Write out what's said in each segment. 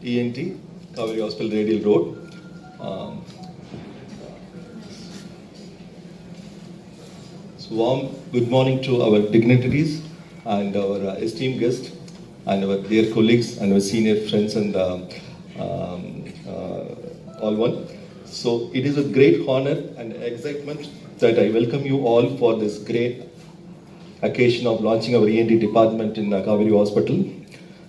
ENT, Kauvery Hospital, Radial Road. So warm good morning to our dignitaries and our esteemed guests and our dear colleagues and our senior friends and all one. So it is a great honor and excitement that I welcome you all for this great occasion of launching our ENT department in Kauvery Hospital.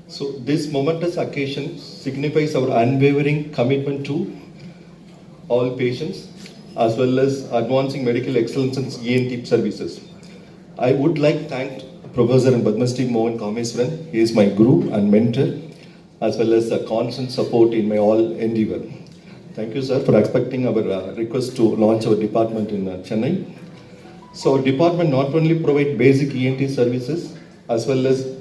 So this momentous occasion signifies our unwavering commitment to all patients as well as advancing medical excellence in ENT services. I would like to thank Professor and Padma Shri Mohan Kameswaran. He is my guru and mentor as well as a constant support in my all endeavor. Thank you, sir, for accepting our request to launch our department in Chennai. So our department not only provide basic ENT services as well as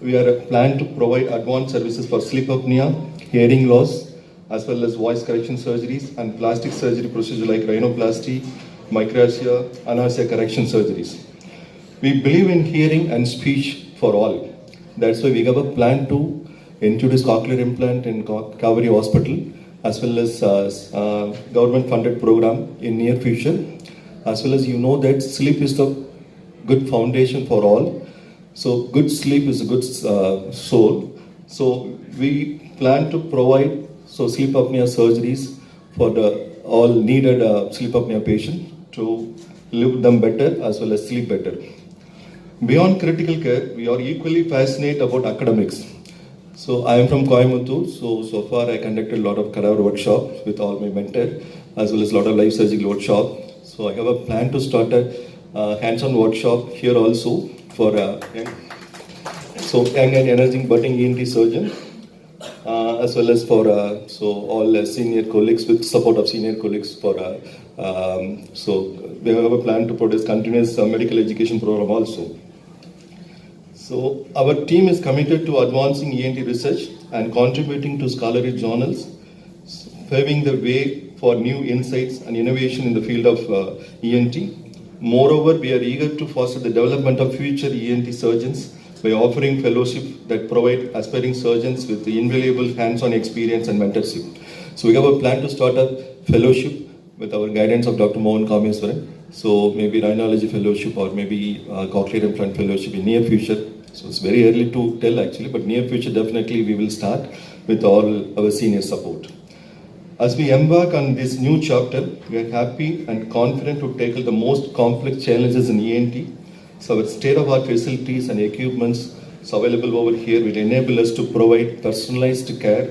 we are planned to provide advanced services for sleep apnea, hearing loss, as well as voice correction surgeries and plastic surgery procedures like rhinoplasty, microasia, anasia correction surgeries. We believe in hearing and speech for all. That's why we have a plan to introduce cochlear implant in Kauvery Hospital as well as government funded program in near future. As well as you know that sleep is the good foundation for all. So good sleep is a good soul. So we plan to provide sleep apnea surgeries for the all needed sleep apnea patient to live them better as well as sleep better. Beyond critical care, we are equally passionate about academics. So I am from Coimbatore, so far I conducted a lot of career workshops with all my mentors as well as a lot of life surgical workshops. So I have a plan to start a hands-on workshop here also for young and emerging budding ENT surgeon as well as for all senior colleagues with support of senior colleagues for so we have a plan to produce continuous medical education program also. So our team is committed to advancing ENT research and contributing to scholarly journals, paving the way for new insights and innovation in the field of ENT. Moreover, we are eager to foster the development of future ENT surgeons by offering fellowship that provide aspiring surgeons with the invaluable hands-on experience and mentorship. So we have a plan to start a fellowship with our guidance of Dr. Mohan Kameswaran. So maybe rhinology fellowship or maybe cochlear implant fellowship in near future. So it's very early to tell actually, but near future definitely we will start with all our senior support. As we embark on this new chapter, we are happy and confident to tackle the most complex challenges in ENT. So our state-of-the-art facilities and equipments available over here will enable us to provide personalized care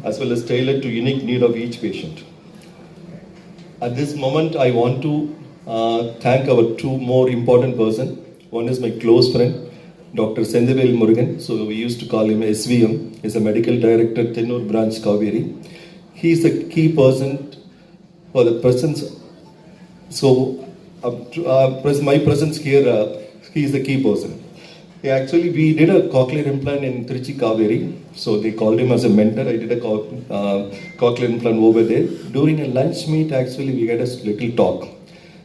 as well as tailored to unique need of each patient. At this moment, I want to thank our two more important persons. One is my close friend, Dr. Sendivel Murugan. So we used to call him SVM. He's a medical director, Tennur branch, Kauvery. He is a key person for the presence. So, my presence here, he is the key person. We did a cochlear implant in Trichy, Kauvery. So they called him as a mentor. I did a cochlear implant over there. During a lunch meet, actually, we had a little talk.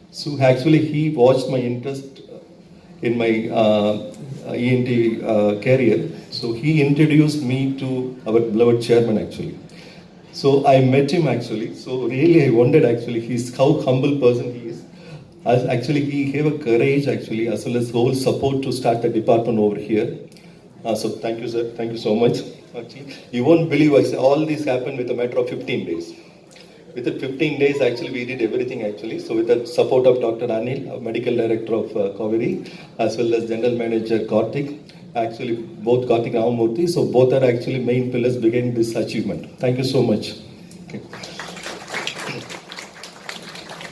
So actually, he watched my interest in my ENT career. So he introduced me to our beloved chairman actually. So I met him actually. So really I wondered actually how humble person he is. As actually he gave a courage actually as well as whole support to start the department over here. So thank you sir, thank you so much. Actually, you won't believe all this happened with a matter of 15 days. Within 15 days actually we did everything actually. So with the support of Dr. Anil, medical director of Kauvery, as well as general manager Karthik. Actually, both Karthik and Ramamurthy, so both are actually main pillars behind this achievement. Thank you so much. Okay.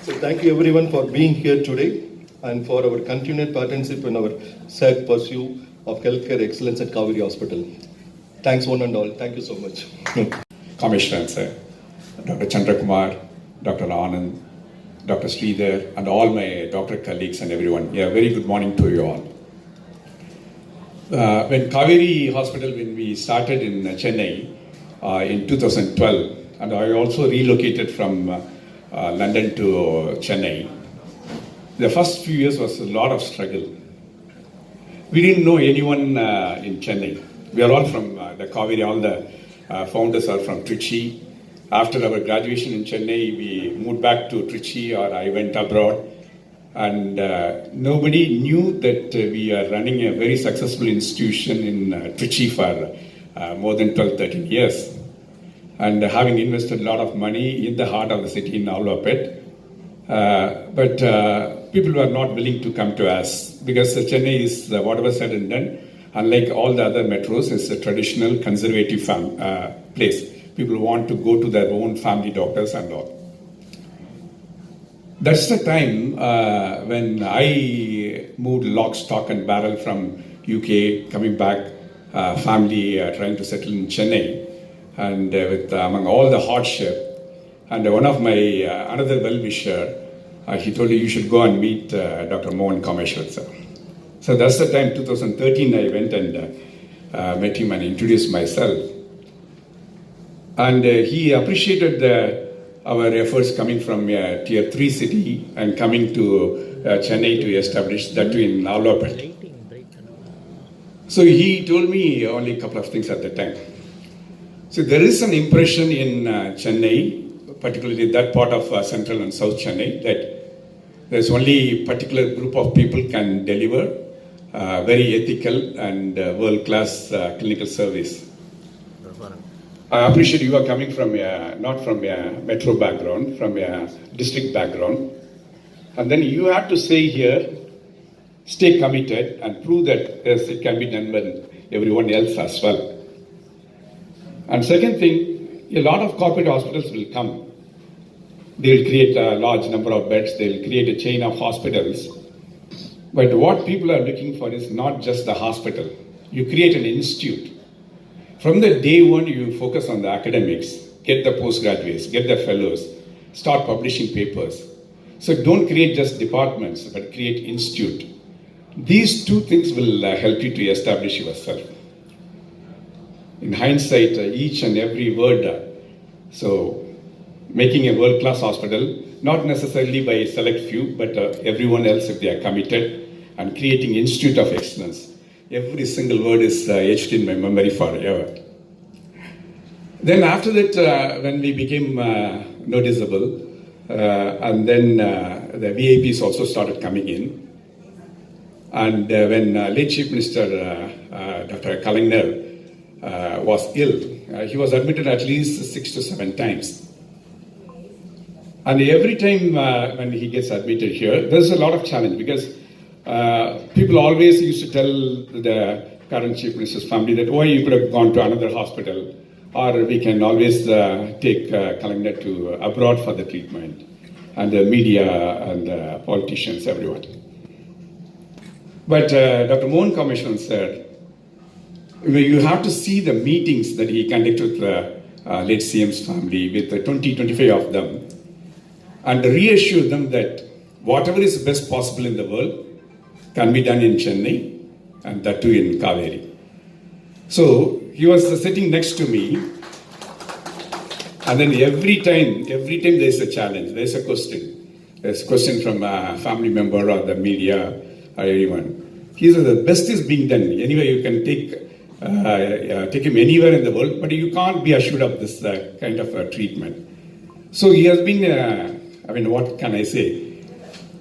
So thank you everyone for being here today and for our continued partnership in our sad pursuit of healthcare excellence at Kauvery Hospital. Thanks one and all. Thank you so much. Commissioner, sir, Dr. Chandrakumar, Dr. Anand, Dr. Shri there, and all my doctor colleagues and everyone. Yeah, very good morning to you all. When Kauvery Hospital, when we started in Chennai in 2012, and I also relocated from London to Chennai, the first few years was a lot of struggle. We didn't know anyone in Chennai. We are all from the Kauvery, all the founders are from Trichy. After our graduation in Chennai, we moved back to Trichy, or I went abroad. And nobody knew that we are running a very successful institution in Trichy for more than 12, 13 years. And having invested a lot of money in the heart of the city in Naulapet. But people were not willing to come to us because Chennai is, whatever said and done, unlike all the other metros, is a traditional conservative place. People want to go to their own family doctors and all. That's the time when I moved lock, stock and barrel from UK, coming back, family trying to settle in Chennai, and with among all the hardship. And one of my another well-wisher, he told me you should go and meet Dr. Mohan Kameswaran, sir. So that's the time, 2013, I went and met him and introduced myself. And he appreciated our efforts coming from a tier 3 city and coming to Chennai to establish that in Naulapet. So he told me only a couple of things at the time. So there is an impression in Chennai, particularly that part of central and south Chennai, that there's only a particular group of people can deliver very ethical and world-class clinical service. I appreciate you are coming from not from a metro background, from a district background. And then you have to say here, stay committed and prove that yes, it can be done by everyone else as well. And second thing, a lot of corporate hospitals will come. They will create a large number of beds, they will create a chain of hospitals. But what people are looking for is not just the hospital. You create an institute. From the day one, you focus on the academics, get the postgraduates, get the fellows, start publishing papers. So don't create just departments, but create institute. These two things will help you to establish yourself. In hindsight, each and every word, so making a world-class hospital, not necessarily by a select few, but everyone else if they are committed, and creating institute of excellence. Every single word is etched in my memory forever. Then after that, when we became noticeable, and then the VIPs also started coming in. And when late Chief Minister Dr. Kalingner was ill, he was admitted at least 6 to 7 times. And every time when he gets admitted here, there's a lot of challenge because people always used to tell the current Chief Minister's family that, oh, you could have gone to another hospital, or we can always take Kalingner to abroad for the treatment, and the media and the politicians, everyone. But Dr. Mohan Kameswaran said, you have to see the meetings that he conducted with the late CM's family, with 20-25 of them, and reassure them that whatever is best possible in the world can be done in Chennai, and that too in Kauvery. So he was sitting next to me, and then every time there is a challenge, there is a question. There's a question from a family member or the media or anyone. He said the best is being done. Anyway, you can take him anywhere in the world, but you can't be assured of this kind of treatment. So he has been, what can I say?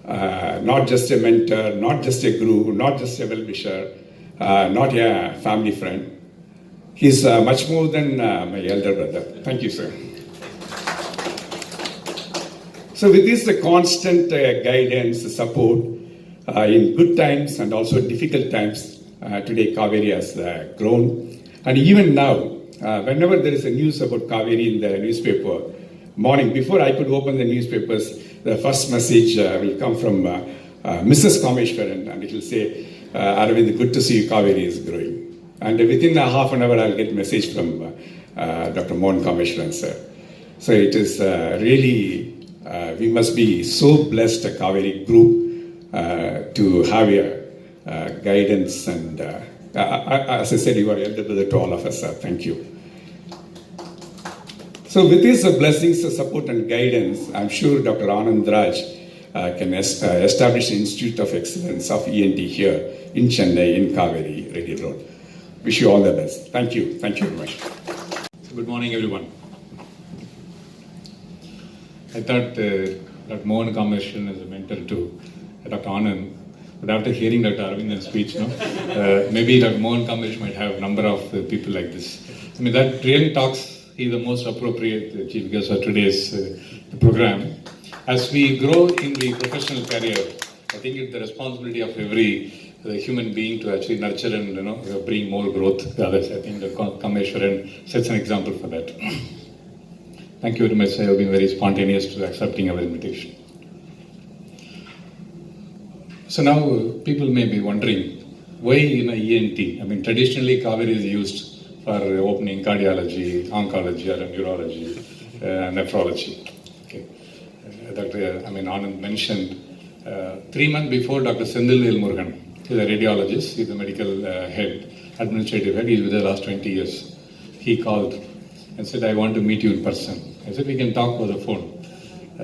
Not just a mentor, not just a guru, not just a well-wisher, not a family friend. He's much more than my elder brother. Thank you, sir. So with this constant guidance, support, in good times and also difficult times, today Kauvery has grown. And even now, whenever there is a news about Kauvery in the newspaper, morning, before I could open the newspapers, the first message will come from Mrs. Kameswaran, and it will say, Aravind, good to see you, Kauvery is growing. And within a half an hour, I'll get a message from Dr. Mohan Kameswaran, sir. So it is really, we must be so blessed, a Kauvery group, to have your guidance. And as I said, you are elder brother to all of us, sir. Thank you. So with these blessings, support and guidance, I'm sure Dr. Anand Raj can establish an Institute of Excellence of ENT here in Chennai, in Kauvery, Radial Road. Wish you all the best. Thank you. Thank you very much. Good morning, everyone. I thought Dr. Mohan Kameswaran is a mentor to Dr. Anand, but after hearing Dr. Arvindan's speech, maybe Dr. Mohan Kameswaran might have a number of people like this. I mean, that really talks, he's the most appropriate chief guest of today's program. As we grow in the professional career, I think it's the responsibility of every human being to actually nurture and bring more growth to others. I think Dr. Kameswaran sets an example for that. Thank you very much. I have been very spontaneous to accepting our invitation. So now people may be wondering, why ENT? I mean, traditionally Kauvery is used for opening cardiology, oncology, or neurology, nephrology. Okay. Dr. Anand mentioned 3 months before Dr. Sendil Murugan, he's a radiologist, he's a medical head, administrative head, he's with the last 20 years. He called and said, I want to meet you in person. I said, we can talk over the phone.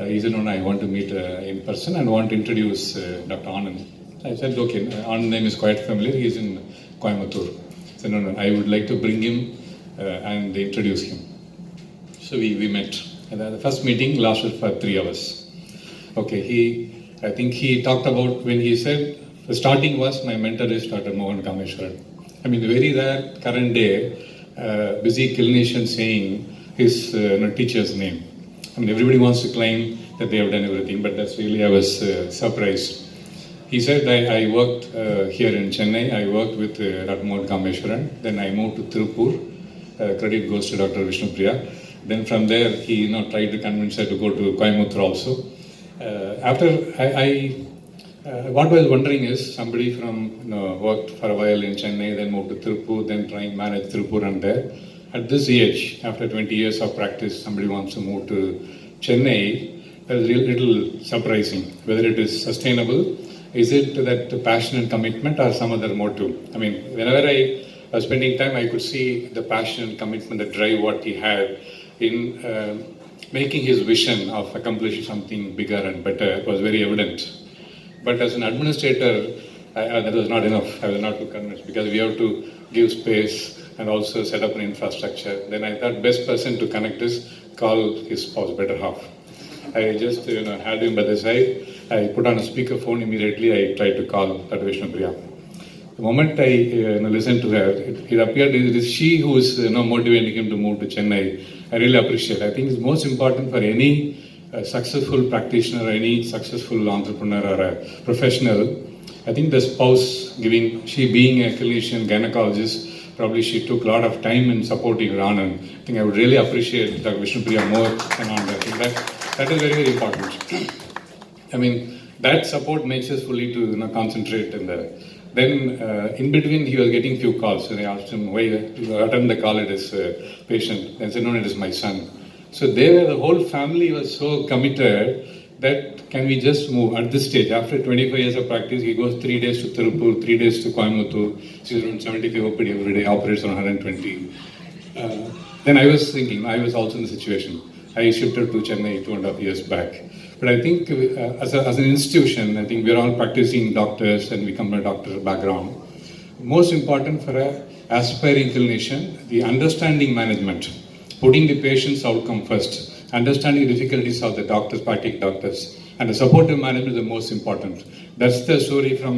He said, no, I want to meet in person and want to introduce Dr. Anand. I said, okay, Anand's name is quite familiar, he's in Coimbatore. I said, no, I would like to bring him and introduce him. So we met. And the first meeting lasted for 3 hours. Okay, I think he talked about, when he said, the starting was, my mentor is Dr. Mohan Kameswaran. I mean, the very rare current day, busy clinician saying his teacher's name. I mean, everybody wants to claim that they have done everything, but that's really, I was surprised. He said, I worked here in Chennai, I worked with Dr. Mohan Kameswaran, then I moved to Tirupur, credit goes to Dr. Vishnupriya. Then from there, he tried to convince her to go to Coimbatore also. What I was wondering is, somebody from worked for a while in Chennai, then moved to Tirupur, then trying to manage Tirupur and there. At this age, after 20 years of practice, somebody wants to move to Chennai. That is a little surprising. Whether it is sustainable, is it that passion and commitment or some other motive? I mean, whenever I was spending time, I could see the passion and commitment, the drive what he had in making his vision of accomplishing something bigger and better was very evident. But as an administrator, that was not enough. I was not too convinced because we have to give space and also set up an infrastructure. Then I thought best person to connect is call his spouse, better half. I just had him by the side. I put on a speakerphone immediately. I tried to call Dr. Vishnupriya. The moment I listened to her, it appeared it is she who is motivating him to move to Chennai. I really appreciate it. I think it's most important for any successful practitioner, any successful entrepreneur or a professional. I think the spouse she being a clinician, gynecologist, probably she took a lot of time in supporting Anand. I think I would really appreciate Dr. Vishnupriya more than Anand. I think that is very, very important. I mean, that support makes us fully to concentrate in the. Then in between he was getting few calls. So I asked him, why you attend the call, it is patient. And said, no, it is my son. So the whole family was so committed that can we just move at this stage. After 25 years of practice, he goes 3 days to Tirupur, 3 days to Coimbatore. She's around 75 OPD every day, operates on 120. Then I was thinking, I was also in the situation. I shifted to Chennai 2.5 years back. But I think as an institution, I think we're all practicing doctors and we come from a doctor background. Most important for an aspiring clinician, the understanding management, putting the patient's outcome first, understanding the difficulties of the doctors, practicing doctors, and the supportive management is the most important. That's the story from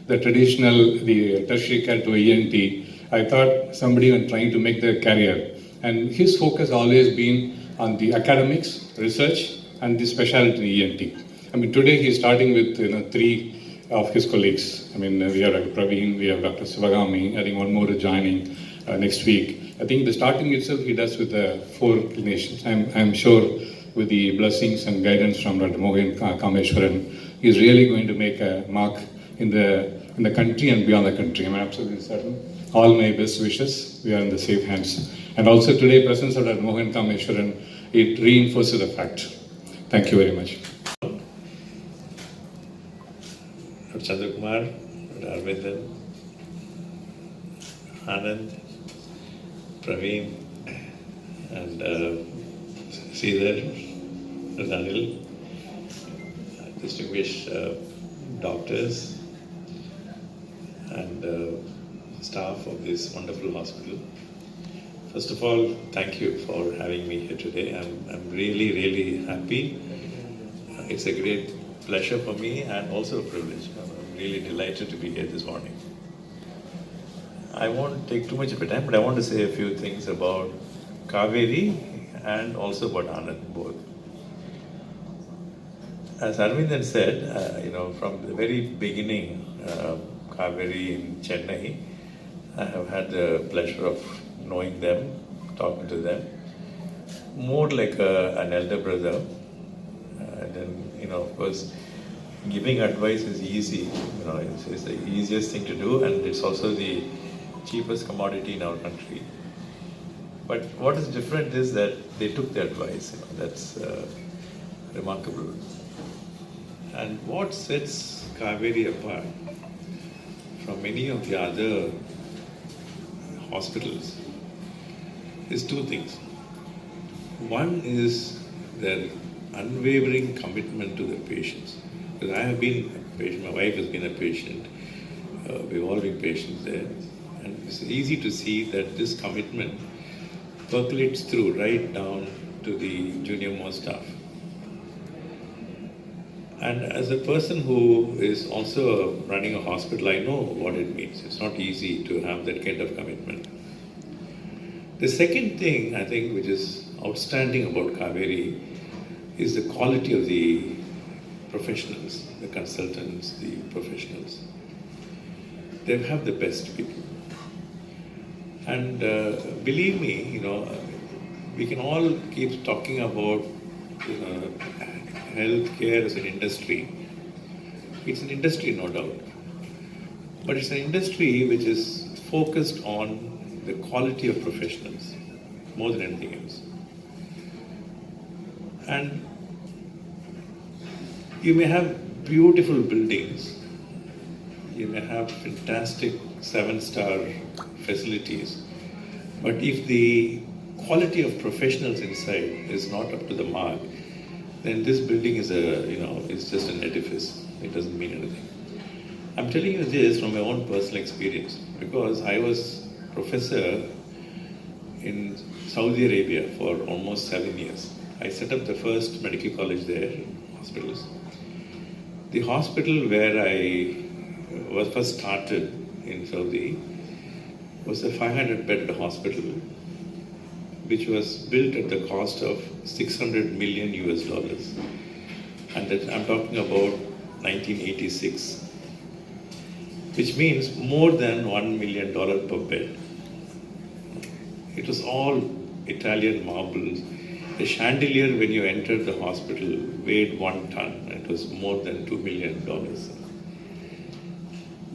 the traditional, the tertiary care to ENT. I thought somebody was trying to make their career. And his focus always been on the academics, research, and the specialty in ENT. I mean, today he's starting with 3 of his colleagues. I mean, we have Dr. Praveen, we have Dr. Sivagami, I think one more is joining next week. I think the starting itself he does with 4 clinicians. I'm sure with the blessings and guidance from Dr. Mohan Kameswaran, he's really going to make a mark in the country and beyond the country. I'm absolutely certain. All my best wishes. We are in the safe hands. And also today, presence of Dr. Mohan Kameswaran, it reinforces the fact. Thank you very much. Dr. Chandrakumar, Dr. Arvindan, Anand, Praveen, and Sridhar, Dr. Anil, distinguished doctors and staff of this wonderful hospital. First of all, thank you for having me here today. I'm really, really happy. It's a great pleasure for me and also a privilege. I'm really delighted to be here this morning. I won't take too much of your time, but I want to say a few things about Kauvery and also about Anand both. As Arvind said, from the very beginning, Kauvery in Chennai, I have had the pleasure of knowing them, talking to them, more like an elder brother. And then, of course, giving advice is easy. It's the easiest thing to do, and it's also the cheapest commodity in our country. But what is different is that they took the advice. That's remarkable. And what sets Kauvery apart from many of the other hospitals is two things. One is their unwavering commitment to the patients. Because I have been a patient, my wife has been a patient, we've all been patients there. And it's easy to see that this commitment percolates through right down to the junior most staff. And as a person who is also running a hospital, I know what it means. It's not easy to have that kind of commitment. The second thing, I think, which is outstanding about Kauvery is the quality of the professionals, the consultants, the professionals. They have the best people. And believe me, we can all keep talking about healthcare as an industry. It's an industry, no doubt. But it's an industry which is focused on the quality of professionals more than anything else. And you may have beautiful buildings, you may have fantastic 7-star facilities, but if the quality of professionals inside is not up to the mark, then this building is is just an edifice. It doesn't mean anything. I'm telling you this from my own personal experience because I was professor in Saudi Arabia for almost 7 years. I set up the first medical college there, hospitals. The hospital where I was first started in Saudi was a 500-bed hospital, which was built at the cost of $600 million US. And that I'm talking about 1986, which means more than $1 million per bed. It was all Italian marbles. The chandelier, when you entered the hospital, weighed 1 ton. It was more than $2 million.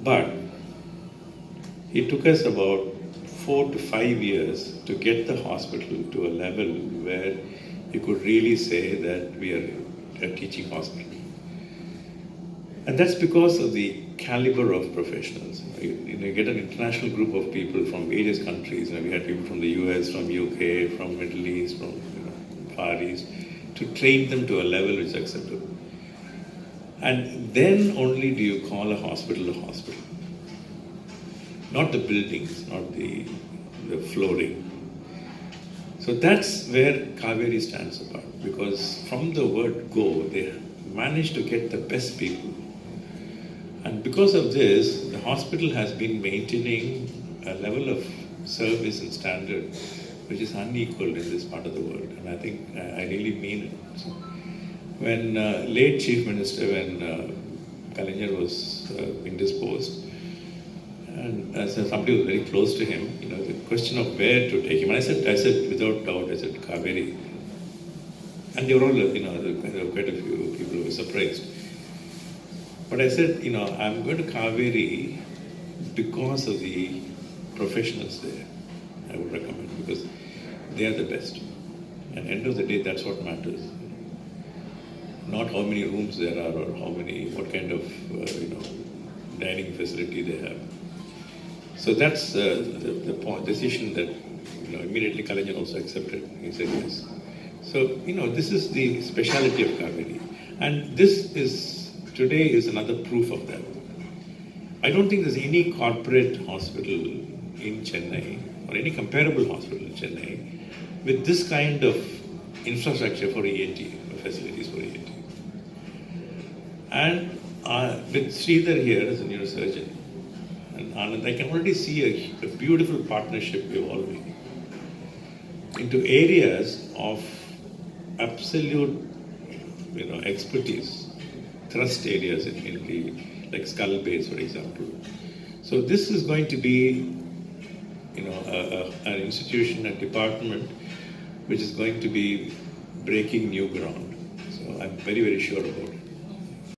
But it took us about 4 to 5 years to get the hospital to a level where you could really say that we are a teaching hospital. And that's because of the caliber of professionals. You get an international group of people from various countries. We had people from the US, from UK, from Middle East, from Far East, to train them to a level which is acceptable. And then only do you call a hospital a hospital. Not the buildings, not the flooring. So that's where Kauvery stands apart, because from the word go, they managed to get the best people. And because of this, the hospital has been maintaining a level of service and standard which is unequaled in this part of the world. And I think I really mean it. So when late Chief Minister, when Kalinger was indisposed, and as somebody was very close to him, the question of where to take him. And I said without doubt, I said Kauvery. And they were all, there were quite a few people who were surprised. But I said, I'm going to Kauvery because of the professionals there. I would recommend, because they are the best. And end of the day, that's what matters. Not how many rooms there are or what kind of, dining facility they have. So that's the decision that, immediately Kalinger also accepted. He said yes. So, this is the speciality of Kauvery. And today is another proof of that. I don't think there's any corporate hospital in Chennai or any comparable hospital in Chennai with this kind of infrastructure for ENT, facilities for ENT. And with Sridhar here as a neurosurgeon, and Anand, I can already see a beautiful partnership evolving into areas of absolute, expertise, thrust areas in the, like skull base, for example. So this is going to be, an institution, a department, which is going to be breaking new ground. So I'm very, very sure about it.